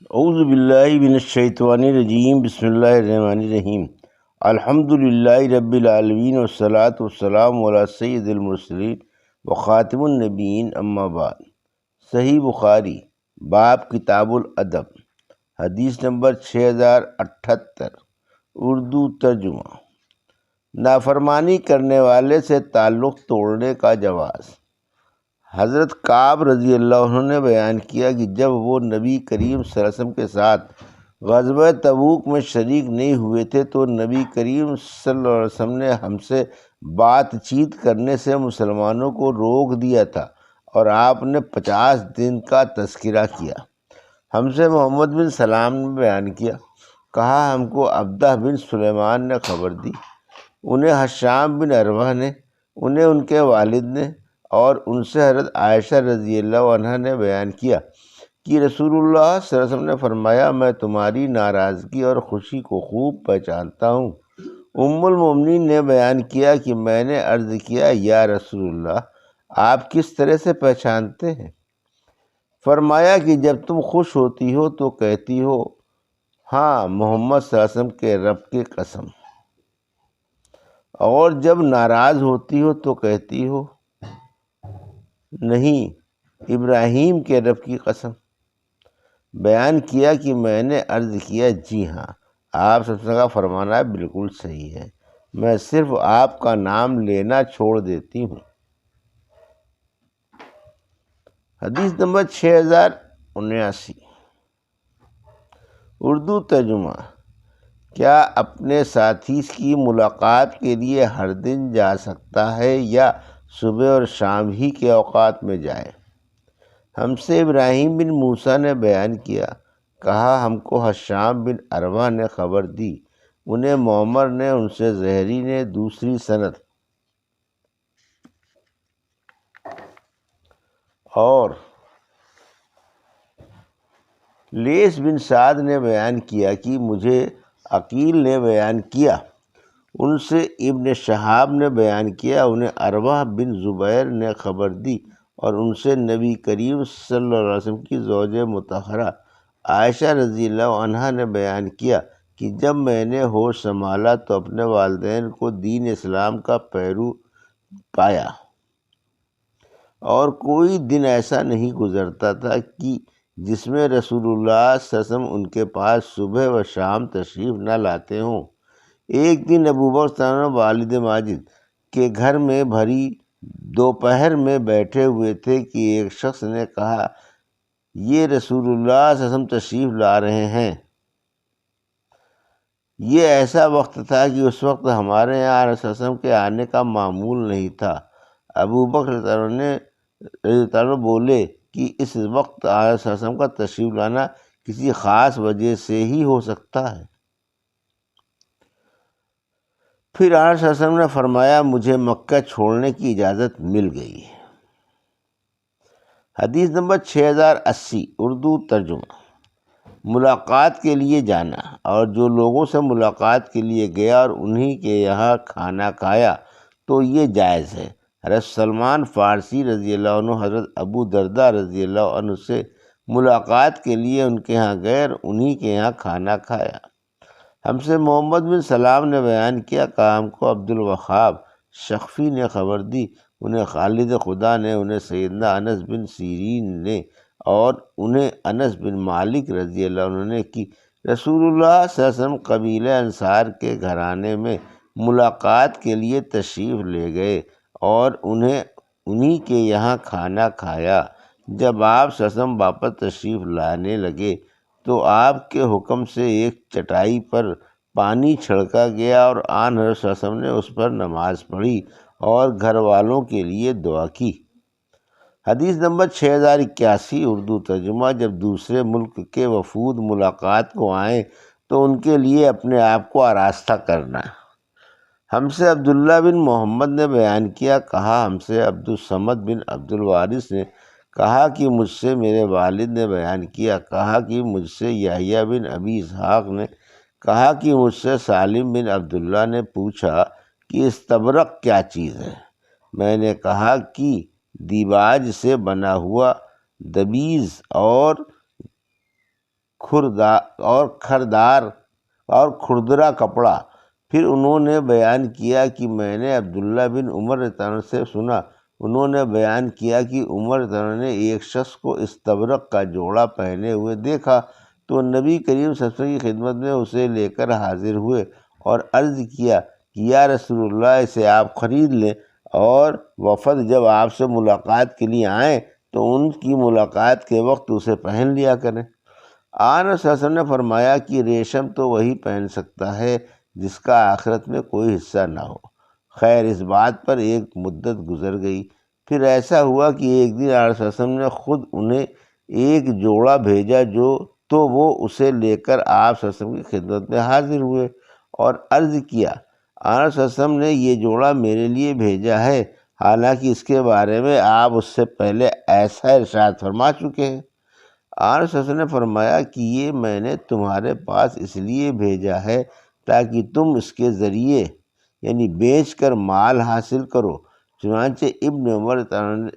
اعوذ باللہ من الشیطان الرجیم، بسم اللہ الرحمن الرحیم۔ الحمد للہ رب العالمین والصلاة والسلام علی سید المرسلین وخاتم النبیین، اما بعد۔ صحیح بخاری، باب کتاب الادب، حدیث نمبر 6078، اردو ترجمہ۔ نافرمانی کرنے والے سے تعلق توڑنے کا جواز۔ حضرت کعب رضی اللہ عنہ نے بیان کیا کہ جب وہ نبی کریم صلی اللہ علیہ وسلم کے ساتھ غزوہ تبوک میں شریک نہیں ہوئے تھے تو نبی کریم صلی اللہ علیہ وسلم نے ہم سے بات چیت کرنے سے مسلمانوں کو روک دیا تھا اور آپ نے 50 دن کا تذکرہ کیا۔ ہم سے محمد بن سلام نے بیان کیا، کہا ہم کو عبدہ بن سلیمان نے خبر دی، انہیں حشام بن عروہ نے، انہیں ان کے والد نے، اور ان سے حضرت عائشہ رضی اللہ عنہ نے بیان کیا کہ رسول اللہ صلی اللہ علیہ وسلم نے فرمایا، میں تمہاری ناراضگی اور خوشی کو خوب پہچانتا ہوں۔ ام المومنین نے بیان کیا کہ میں نے عرض کیا، یا رسول اللہ، آپ کس طرح سے پہچانتے ہیں؟ فرمایا کہ جب تم خوش ہوتی ہو تو کہتی ہو، ہاں محمد صلی اللہ علیہ وسلم کے رب کی قسم، اور جب ناراض ہوتی ہو تو کہتی ہو، نہیں ابراہیم کے رب کی قسم۔ بیان کیا کہ میں نے عرض کیا، جی ہاں، آپ سب کا فرمانا بالکل صحیح ہے، میں صرف آپ کا نام لینا چھوڑ دیتی ہوں۔ حدیث نمبر 6079، اردو ترجمہ۔ کیا اپنے ساتھی کی ملاقات کے لیے ہر دن جا سکتا ہے یا صبح اور شام ہی کے اوقات میں جائے؟ ہم سے ابراہیم بن موسیٰ نے بیان کیا، کہا ہم کو حشام بن عروہ نے خبر دی، انہیں معمر نے، ان سے زہری نے، دوسری سند، اور لیث بن سعد نے بیان کیا کہ مجھے عقیل نے بیان کیا، ان سے ابن شہاب نے بیان کیا، انہیں عروہ بن زبیر نے خبر دی، اور ان سے نبی کریم صلی اللہ علیہ وسلم کی زوج مطہرہ عائشہ رضی اللہ عنہا نے بیان کیا کہ جب میں نے ہوش سنبھالا تو اپنے والدین کو دین اسلام کا پیرو پایا، اور کوئی دن ایسا نہیں گزرتا تھا کہ جس میں رسول اللہ صلی اللہ علیہ وسلم ان کے پاس صبح و شام تشریف نہ لاتے ہوں۔ ایک دن ابوبکر رضی اللہ عنہ والد ماجد کے گھر میں بھری دوپہر میں بیٹھے ہوئے تھے کہ ایک شخص نے کہا، یہ رسول اللہ صلی اللہ علیہ وسلم تشریف لا رہے ہیں۔ یہ ایسا وقت تھا کہ اس وقت ہمارے یہاں رسول اللہ علیہ وسلم کے آنے کا معمول نہیں تھا۔ ابوبکر رضی اللہ عنہ بولے کہ اس وقت صلی اللہ علیہ وسلم کا تشریف لانا کسی خاص وجہ سے ہی ہو سکتا ہے۔ پھر آپ صلی اللہ علیہ وسلم نے فرمایا، مجھے مکہ چھوڑنے کی اجازت مل گئی۔ حدیث نمبر 6080، اردو ترجمہ۔ ملاقات کے لیے جانا، اور جو لوگوں سے ملاقات کے لیے گیا اور انہی کے یہاں کھانا کھایا تو یہ جائز ہے۔ حضرت سلمان فارسی رضی اللہ عنہ حضرت ابو درداء رضی اللہ عنہ سے ملاقات کے لیے ان کے یہاں گئے اور انہی کے یہاں کھانا کھایا۔ ہم سے محمد بن سلام نے بیان کیا، کہا ہم کو عبد الوہاب شخفی نے خبر دی، انہیں خالد خدا نے، انہیں سیدنا انس بن سیرین نے، اور انہیں انس بن مالک رضی اللہ عنہ نے کہ رسول اللہ صلی اللہ علیہ وسلم قبیلہ انصار کے گھرانے میں ملاقات کے لیے تشریف لے گئے اور انہی کے یہاں کھانا کھایا۔ جب آپ صلی اللہ علیہ وسلم واپس تشریف لانے لگے تو آپ کے حکم سے ایک چٹائی پر پانی چھڑکا گیا اور آن حضرت صلی اللہ علیہ وسلم نے اس پر نماز پڑھی اور گھر والوں کے لیے دعا کی۔ حدیث نمبر 6081، اردو ترجمہ۔ جب دوسرے ملک کے وفود ملاقات کو آئیں تو ان کے لیے اپنے آپ کو آراستہ کرنا۔ ہم سے عبداللہ بن محمد نے بیان کیا، کہا ہم سے عبد الصمد بن عبد الوارث نے کہا کہ مجھ سے میرے والد نے بیان کیا، کہا کہ مجھ سے یحییٰ بن ابی اسحاق نے کہا کہ مجھ سے سالم بن عبداللہ نے پوچھا کہ استبرق کیا چیز ہے؟ میں نے کہا کہ دیباج سے بنا ہوا دبیز اور کھردار اور کھردرا کپڑا۔ پھر انہوں نے بیان کیا کہ میں نے عبداللہ بن عمر رضی اللہ عنہ سے سنا، انہوں نے بیان کیا کہ عمر رضی اللہ عنہ نے ایک شخص کو استبرق کا جوڑا پہنے ہوئے دیکھا تو نبی کریم صلی اللہ علیہ وسلم کی خدمت میں اسے لے کر حاضر ہوئے اور عرض کیا کہ یا رسول اللہ، اسے آپ خرید لیں، اور وفد جب آپ سے ملاقات کے لیے آئیں تو ان کی ملاقات کے وقت اسے پہن لیا کریں۔ آن صلی اللہ علیہ وسلم نے فرمایا کہ ریشم تو وہی پہن سکتا ہے جس کا آخرت میں کوئی حصہ نہ ہو۔ خیر، اس بات پر ایک مدت گزر گئی۔ پھر ایسا ہوا کہ ایک دن آپ صلی اللہ علیہ وسلم نے خود انہیں ایک جوڑا بھیجا تو وہ اسے لے کر آپ صلی اللہ علیہ وسلم کی خدمت میں حاضر ہوئے اور عرض کیا، آپ صلی اللہ علیہ وسلم نے یہ جوڑا میرے لیے بھیجا ہے، حالانکہ اس کے بارے میں آپ اس سے پہلے ایسا ارشاد فرما چکے ہیں۔ آپ صلی اللہ علیہ وسلم نے فرمایا کہ یہ میں نے تمہارے پاس اس لیے بھیجا ہے تاکہ تم اس کے ذریعے یعنی بیچ کر مال حاصل کرو۔ چنانچہ ابن عمر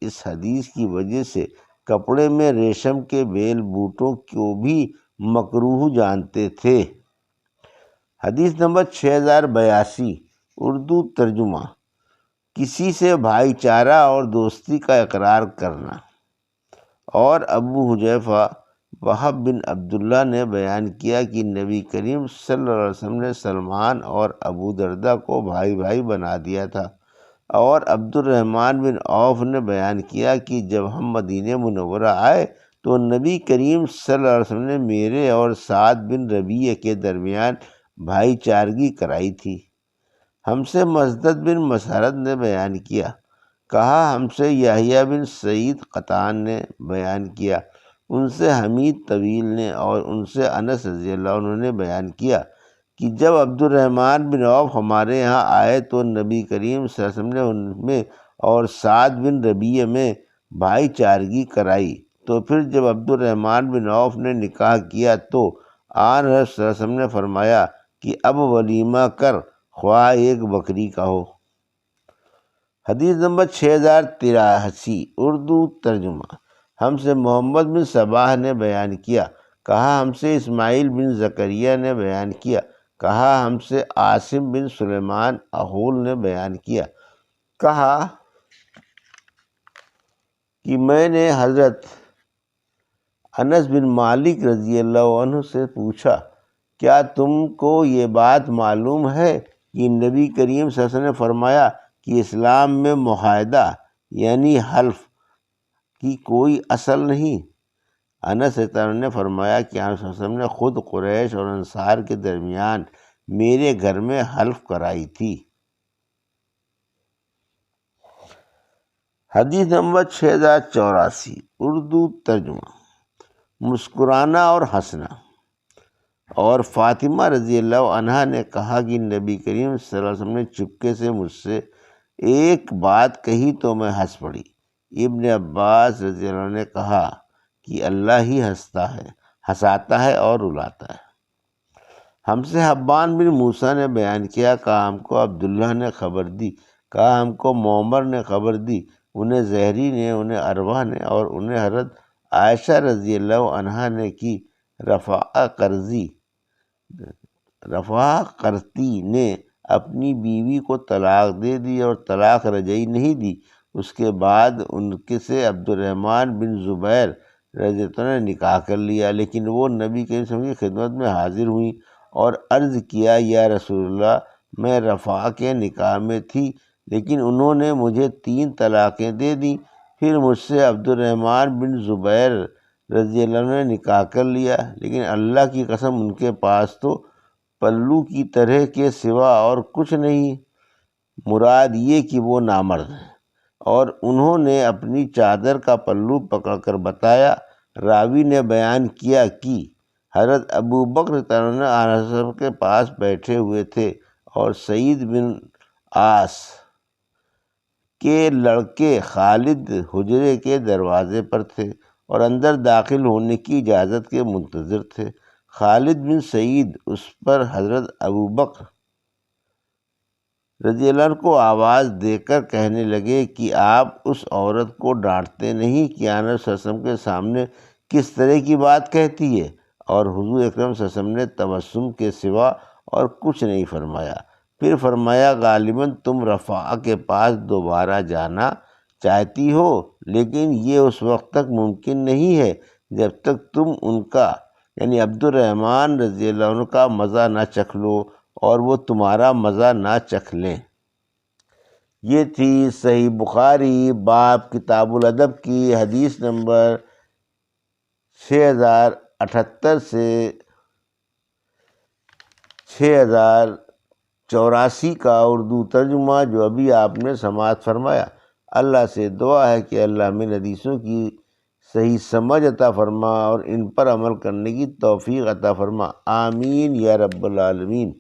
اس حدیث کی وجہ سے کپڑے میں ریشم کے بیل بوٹوں کو بھی مکروہ جانتے تھے۔ حدیث نمبر 6082، اردو ترجمہ۔ کسی سے بھائی چارہ اور دوستی کا اقرار کرنا۔ اور ابو حذیفہ وہب بن عبداللہ نے بیان کیا کہ نبی کریم صلی اللہ علیہ وسلم نے سلمان اور ابو دردہ کو بھائی بھائی بنا دیا تھا۔ اور عبد الرحمن بن عوف نے بیان کیا کہ جب ہم مدینہ منورہ آئے تو نبی کریم صلی اللہ علیہ وسلم نے میرے اور سعد بن ربیع کے درمیان بھائی چارگی کرائی تھی۔ ہم سے مسدد بن مسرد نے بیان کیا، کہا ہم سے یحییٰ بن سعید قطان نے بیان کیا، ان سے حمید طویل نے اور ان سے انس رضی اللہ عنہ نے بیان کیا کہ جب عبد الرحمن بن عوف ہمارے یہاں آئے تو نبی کریم صلی اللہ علیہ وسلم نے ان میں اور سعد بن ربیع میں بھائی چارگی کرائی۔ تو پھر جب عبد الرحمن بن عوف نے نکاح کیا تو آن حضرت صلی اللہ علیہ وسلم نے فرمایا کہ اب ولیمہ کر، خواہ ایک بکری کا ہو۔ حدیث نمبر 6083، اردو ترجمہ۔ ہم سے محمد بن صباح نے بیان کیا، کہا ہم سے اسماعیل بن زکریا نے بیان کیا، کہا ہم سے عاصم بن سلیمان اخول نے بیان کیا، کہا کہ میں نے حضرت انس بن مالک رضی اللہ عنہ سے پوچھا، کیا تم کو یہ بات معلوم ہے کہ نبی کریم صلی اللہ علیہ وسلم نے فرمایا کہ اسلام میں معاہدہ یعنی حلف کی کوئی اصل نہیں؟ انس رضی اللہ عنہ نے فرمایا کہ آپ صلی اللہ علیہ وسلم نے خود قریش اور انصار کے درمیان میرے گھر میں حلف کرائی تھی۔ حدیث نمبر 6084، اردو ترجمہ۔ مسکرانا اور ہنسنا۔ اور فاطمہ رضی اللہ عنہا نے کہا کہ نبی کریم صلی اللہ علیہ وسلم نے چپکے سے مجھ سے ایک بات کہی تو میں ہنس پڑی۔ ابن عباس رضی اللہ عنہ نے کہا کہ اللہ ہی ہنساتا ہے اور رلاتا ہے۔ ہم سے حبان بن موسیٰ نے بیان کیا، کہا ہم کو عبداللہ نے خبر دی، کہا ہم کو معمر نے خبر دی، انہیں زہری نے، انہیں عروہ نے اور انہیں حضرت عائشہ رضی اللہ عنہا نے کی رفاع کرتی نے اپنی بیوی کو طلاق دے دی اور طلاق رجعی نہیں دی۔ اس کے بعد ان سے عبد الرحمن بن زبیر رضی اللہ عنہ نے نکاح کر لیا، لیکن وہ نبی کریم صلی اللہ علیہ وسلم کی خدمت میں حاضر ہوئیں اور عرض کیا، یا رسول اللہ، میں رفاع کے نکاح میں تھی لیکن انہوں نے مجھے 3 طلاقیں دے دیں۔ پھر مجھ سے عبد الرحمن بن زبیر رضی اللہ عنہ نے نکاح کر لیا، لیکن اللہ کی قسم ان کے پاس تو پلو کی طرح کے سوا اور کچھ نہیں، مراد یہ کہ وہ نامرد ہیں۔ اور انہوں نے اپنی چادر کا پلو پکڑ کر بتایا۔ راوی نے بیان کیا کہ حضرت ابو بکر رضی اللہ عنہ کے پاس بیٹھے ہوئے تھے اور سعید بن عاص کے لڑکے خالد حجرے کے دروازے پر تھے اور اندر داخل ہونے کی اجازت کے منتظر تھے۔ خالد بن سعید اس پر حضرت ابو بکر رضی اللہ عنہ کو آواز دے کر کہنے لگے کہ آپ اس عورت کو ڈانٹتے نہیں کہ آن صلی اللہ علیہ وسلم کے سامنے کس طرح کی بات کہتی ہے، اور حضور اکرم صلی اللہ علیہ وسلم نے تبسم کے سوا اور کچھ نہیں فرمایا۔ پھر فرمایا غالباً تم رفاع کے پاس دوبارہ جانا چاہتی ہو، لیکن یہ اس وقت تک ممکن نہیں ہے جب تک تم ان کا یعنی عبد الرحمن رضی اللہ عنہ کا مزہ نہ چکھ لو اور وہ تمہارا مزہ نہ چکھ لیں۔ یہ تھی صحیح بخاری باب کتاب الادب کی حدیث نمبر 6078 سے 6084 کا اردو ترجمہ جو ابھی آپ نے سماعت فرمایا۔ اللہ سے دعا ہے کہ اللہ من حدیثوں کی صحیح سمجھ عطا فرما اور ان پر عمل کرنے کی توفیق عطا فرما، آمین یا رب العالمین۔